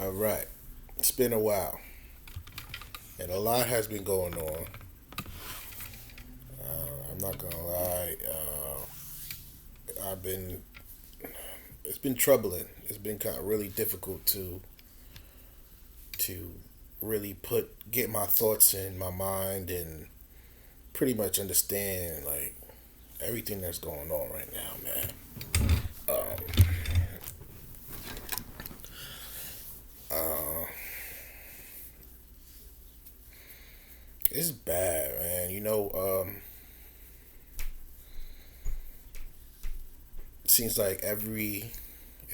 All right. It's been a while, and a lot has been going on. I'm not gonna lie. I've been. It's been troubling. It's been kind of really difficult to really get my thoughts in my mind and pretty much understand like everything that's going on right now, man. Um, uh, it's bad, man.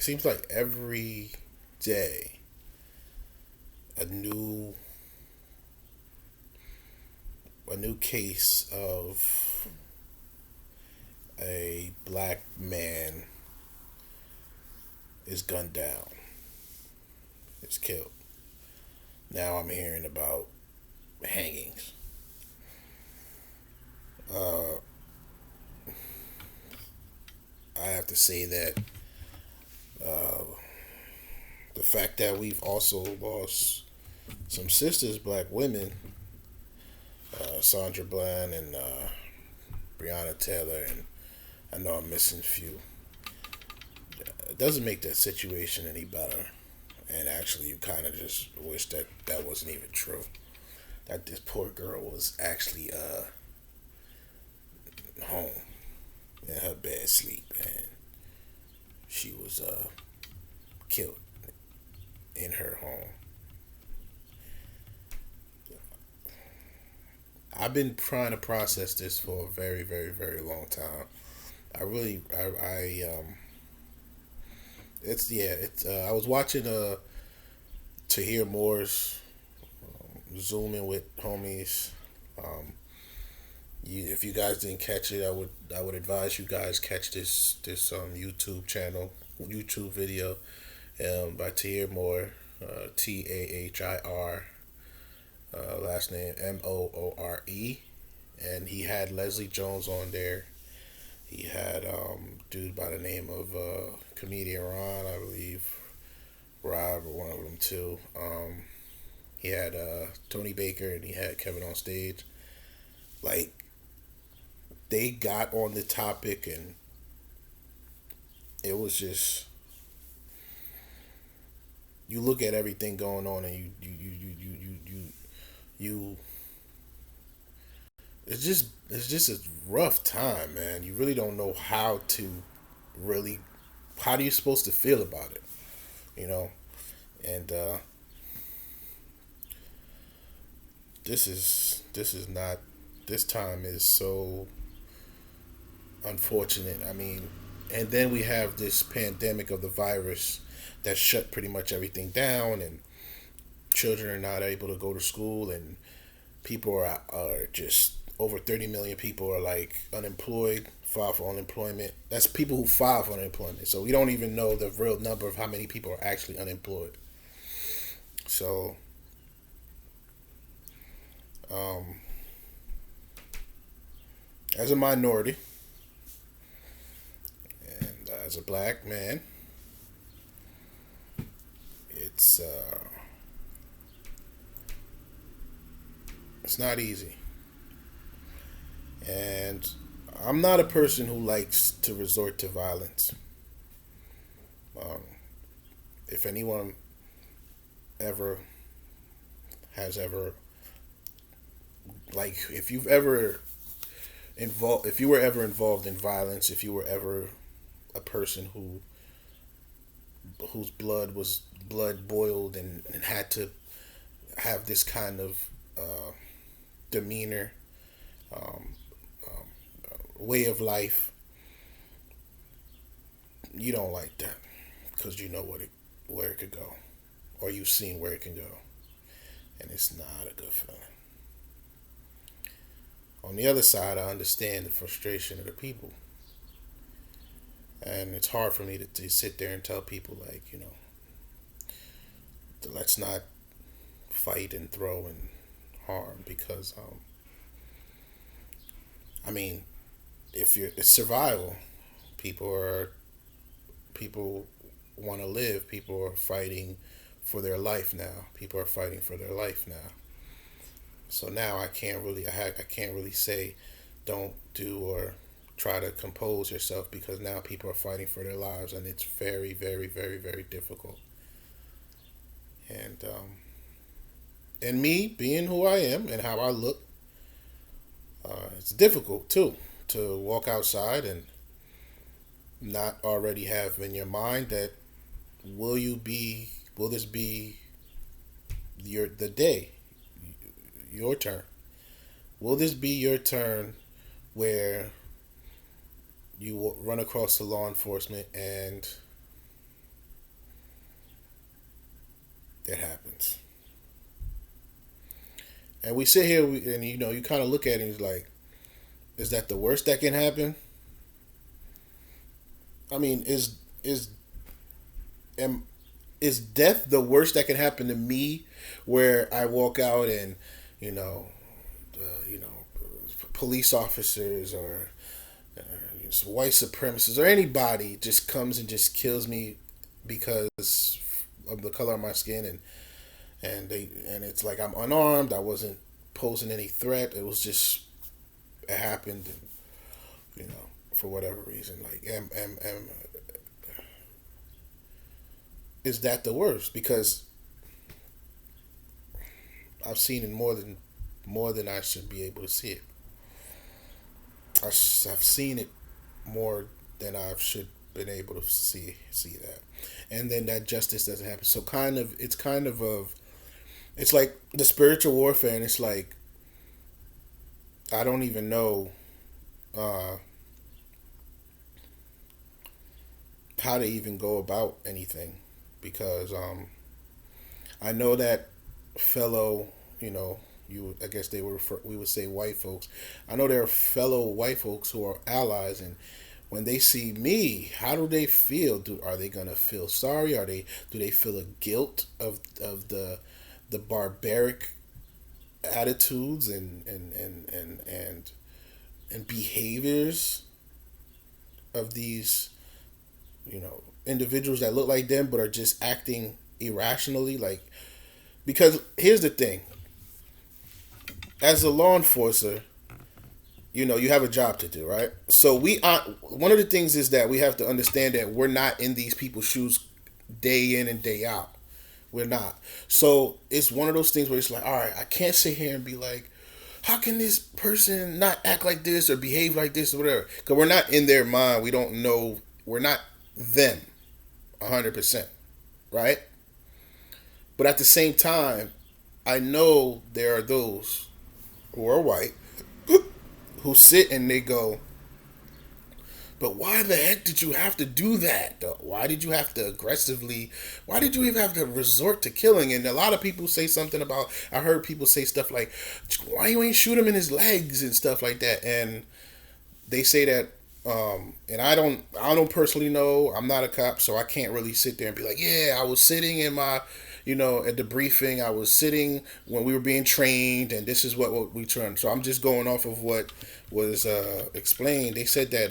It seems like every day a new a new case of a black man is gunned down, is killed. Now I'm hearing about hangings. Uh, I have to say that uh, the fact that we've also lost some sisters, black women, Sandra Bland and Breonna Taylor, and I know I'm missing a few. It doesn't make that situation any better. And actually, you kind of just wish that that wasn't even true. That this poor girl was actually home in her bed sleep, and she was killed in her home. I've been trying to process this for a very, very, very long time. It's yeah, it's. I was watching to hear Moore's zooming with homies. Um, if you guys didn't catch it, I would advise you guys catch this YouTube video by Tahir Moore, Tahir, last name Moore, and he had Leslie Jones on there. He had dude by the name of comedian Ron, I believe, Rob or one of them too. He had Tony Baker and he had Kevin on stage. Like they got on the topic and it was just you look at everything going on and you it's just a rough time, man. You really don't know really how do you supposed to feel about it, you know? And this is not this time is so unfortunate. I mean, and then we have this pandemic of the virus that shut pretty much everything down, and children are not able to go to school, and people are just over 30 million people are like unemployed, file for unemployment. That's people who file for unemployment. So we don't even know the real number of how many people are actually unemployed. So, um, as a minority and as a black man, it's not easy. And I'm not a person who likes to resort to violence. Um, if anyone ever has ever if you've ever if you were ever involved in violence, if you were ever a person whose blood boiled and had to have this kind of demeanor, um, um, way of life, you don't like that because you know where it could go, or you've seen where it can go, and it's not a good feeling. On the other side, I understand the frustration of the people, and it's hard for me to sit there and tell people like let's not fight and throw and harm because I mean if you're it's survival. People are people want to live. People are fighting for their life now. People are fighting for their life now. So now I can't really say don't do or try to compose yourself because now people are fighting for their lives and it's very very very very difficult. And me being who I am and how I look, it's difficult too to walk outside and not already have in your mind that will this be the day, your turn? Will this be your turn where you run across the law enforcement and it happens? And we sit here and you kind of look at it and it's like, is that the worst that can happen? I mean, am is death the worst that can happen to me, where I walk out and you know, you know, police officers or white supremacists or anybody just comes and just kills me because of the color of my skin and it's like I'm unarmed. I wasn't posing any threat. It was just it happened, and for whatever reason, like is that the worst? Because I've seen it more than I should be able to see it. I've seen it more than I should been able to see that, and then that justice doesn't happen. So it's like the spiritual warfare, and it's like I don't even know uh, how to even go about anything because I know that fellow, I guess we would say white folks. I know there are fellow white folks who are allies, and when they see me, how do they feel? Are they gonna feel sorry? Do they feel a guilt of the barbaric attitudes and behaviors of these individuals that look like them but are just acting irrationally? Like, because here's the thing: as a law enforcer, you have a job to do, right? So we are one of the things is that we have to understand that we're not in these people's shoes day in and day out. We're not. So it's one of those things where it's like, all right, I can't sit here and be like, how can this person not act like this or behave like this or whatever? Because we're not in their mind. We don't know. We're not them 100%, right? But at the same time, I know there are those who are white who sit and they go, but why the heck did you have to do that? Though? Why did you have to aggressively? Why did you even have to resort to killing? And a lot of people say something about. I heard people say stuff like, "Why you ain't shoot him in his legs and stuff like that?" And they say that. And I don't personally know. I'm not a cop, so I can't really sit there and be like, "Yeah, I was sitting in my." At the briefing, I was sitting when we were being trained, and this is what we trained. So I'm just going off of what was explained. They said that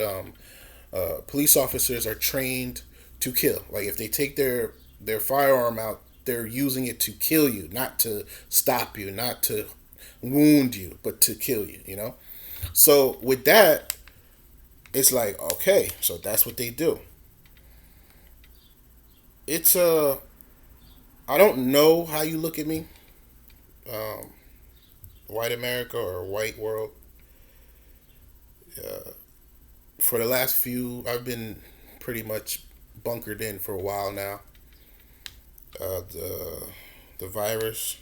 police officers are trained to kill. Like if they take their firearm out, they're using it to kill you, not to stop you, not to wound you, but to kill you. So with that, it's like okay, so that's what they do. It's I don't know how you look at me, um, white America or white world. Uh, for the last I've been pretty much bunkered in for a while now. The virus,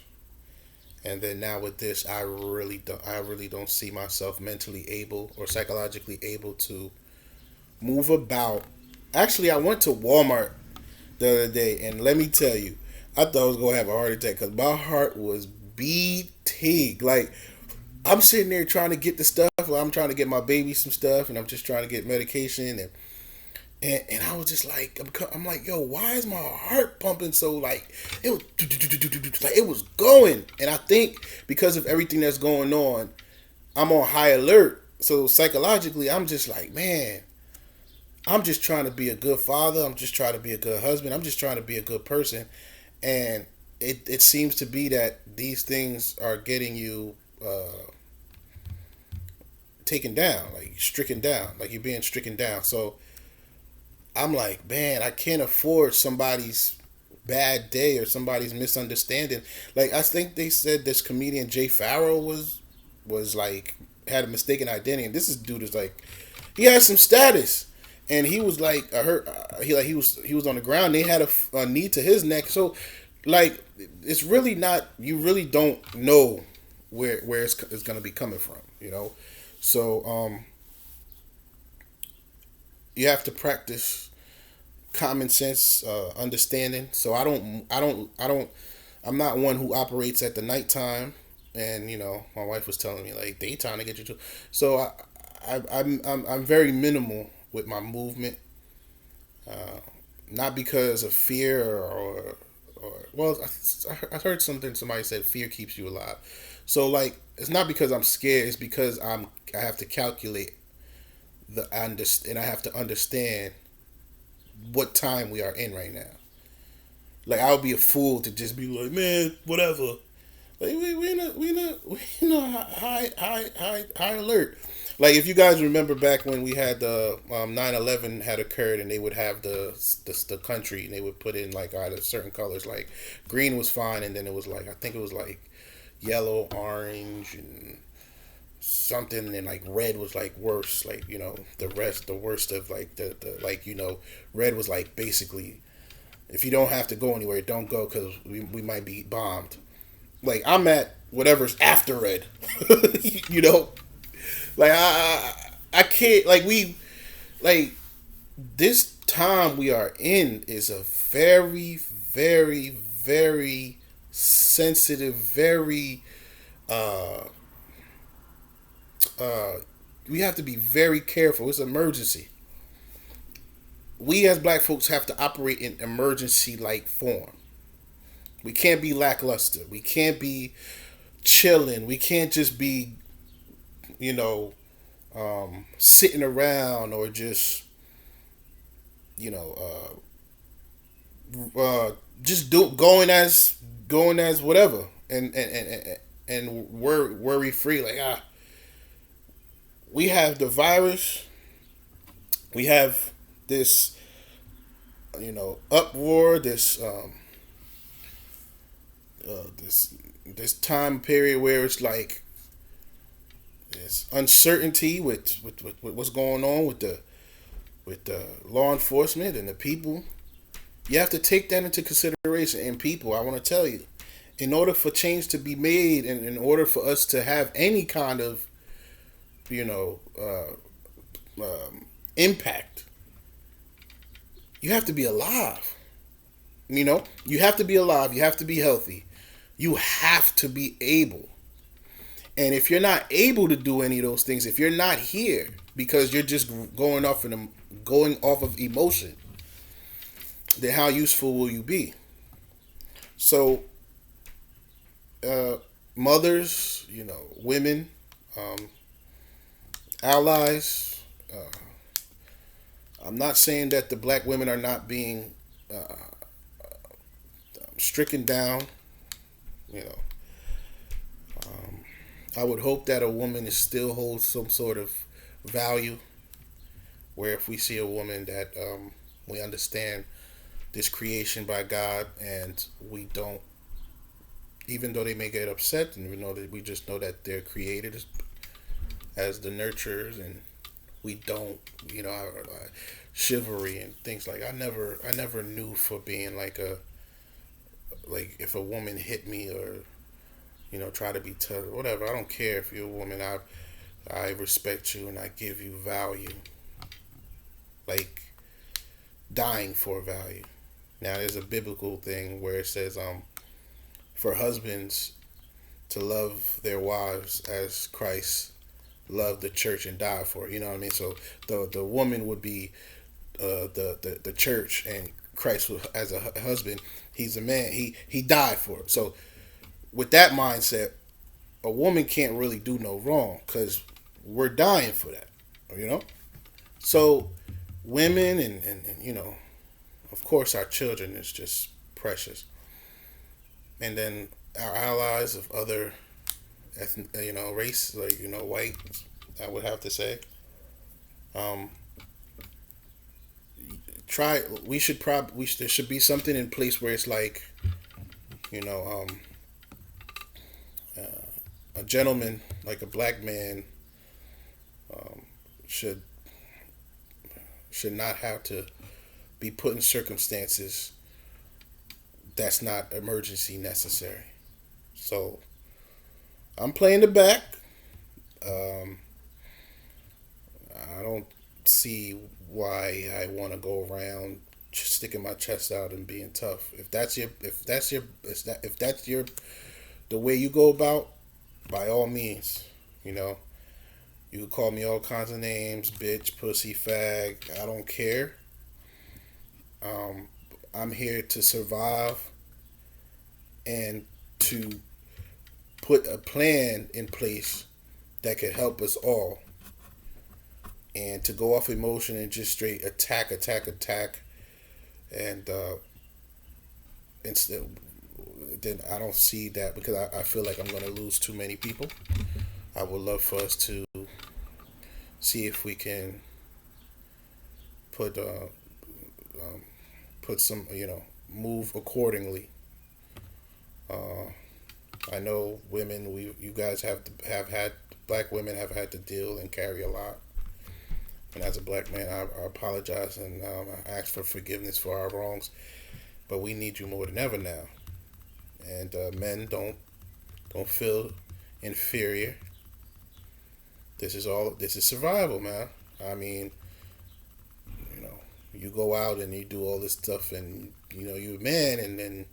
and then now with this, I really don't see myself mentally able or psychologically able to move about. Actually, I went to Walmart the other day, and let me tell you, I thought I was gonna have a heart attack because my heart was beating. Like I'm sitting there trying to get the stuff. Like, I'm trying to get my baby some stuff, and I'm just trying to get medication, and I was just like, I'm like, yo, why is my heart pumping so like it was like it was going, and I think because of everything that's going on, I'm on high alert. So psychologically, I'm just like, man, I'm just trying to be a good father. I'm just trying to be a good husband. I'm just trying to be a good person. And it seems to be that these things are getting you taken down, like stricken down, like you're being stricken down. So I'm like, man, I can't afford somebody's bad day or somebody's misunderstanding. Like I think they said this comedian Jay Farrell was like had a mistaken identity, and this is dude is like he had some status, and he was like I heard he was on the ground. They had a knee to his neck, so like it's really not. You really don't know where it's gonna be coming from, you know. So you have to practice common sense, understanding. So I'm not one who operates at the nighttime. And my wife was telling me like daytime to get you to. So I'm very minimal with my movement, not because of fear or well, I heard something somebody said fear keeps you alive. So like it's not because I'm scared. It's because I have to calculate and I have to understand what time we are in right now. Like I would be a fool to just be like, man, whatever. Like we in a high alert. Like if you guys remember back when we had the 9/11 had occurred and they would have the country and they would put in like either certain colors like green was fine and then it was like I think it was like yellow, orange, and something, and then like red was like worse, like the worst of like the like red was like basically if you don't have to go anywhere, don't go because we might be bombed. Like I'm at whatever's after red, you know. Like I can't like we like this time we are in is a very sensitive, very uh uh we have to be very careful. It's an emergency. We as black folks have to operate in emergency like form. We can't be lackluster. We can't be chilling. We can't just be, you know, sitting around or just, you know, just going as whatever and worry free. Like we have the virus. We have this, uproar. This time period where it's like there's uncertainty with what's going on with the law enforcement and the people. You have to take that into consideration. And people, I want to tell you, in order for change to be made, and in order for us to have any kind of you know impact, you have to be alive. You have to be alive. You have to be healthy. You have to be able. And if you're not able to do any of those things, if you're not here because you're just going off of emotion, then how useful will you be? So, mothers, women, um, allies. I'm not saying that the black women are not being stricken down. You know, I would hope that a woman is still holds some sort of value. Where if we see a woman that we understand this creation by God, and we don't, even though they may get upset, and we just know that they're created as the nurturers, and we don't, chivalry and things like I never knew for being like if a woman hit me or try to be tough, whatever. I don't care if you're a woman. I respect you and I give you value, like dying for value. Now there's a biblical thing where it says for husbands to love their wives as Christ loved the church and died for it. You know what I mean? So the woman would be the church, and Christ as a husband, he's a man. He died for it. So with that mindset, a woman can't really do no wrong because we're dying for that. You know. So women and of course our children is just precious. and then our allies of other race, like white, I would have to say. Um, try. We should there should be something in place where it's like you know a gentleman, like a black man, um, should should not have to be put in circumstances that's not emergency necessary. So I'm playing the back. Um, I don't see why I want to go around just sticking my chest out and being tough. If that's your the way you go about, by all means, you know, you can call me all kinds of names, bitch, pussy, fag. I don't care. Um, I'm here to survive and to put a plan in place that could help us all. And to go off emotion and just straight attack, attack, attack, and instead, then I don't see that because I feel like I'm going to lose too many people. I would love for us to see if we can put um, put some move accordingly. Uh, I know women. You guys have had black women have had to deal and carry a lot. And as a black man, I apologize and I ask for forgiveness for our wrongs. But we need you more than ever now. And men don't feel inferior. This is survival, man. I mean, you know, you go out and you do all this stuff, and you're a man, and then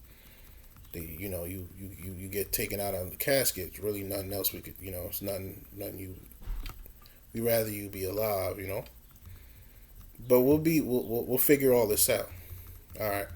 you get taken out on the casket. It's really nothing else we could, it's nothing you. We rather you be alive, But we'll figure all this out. All right.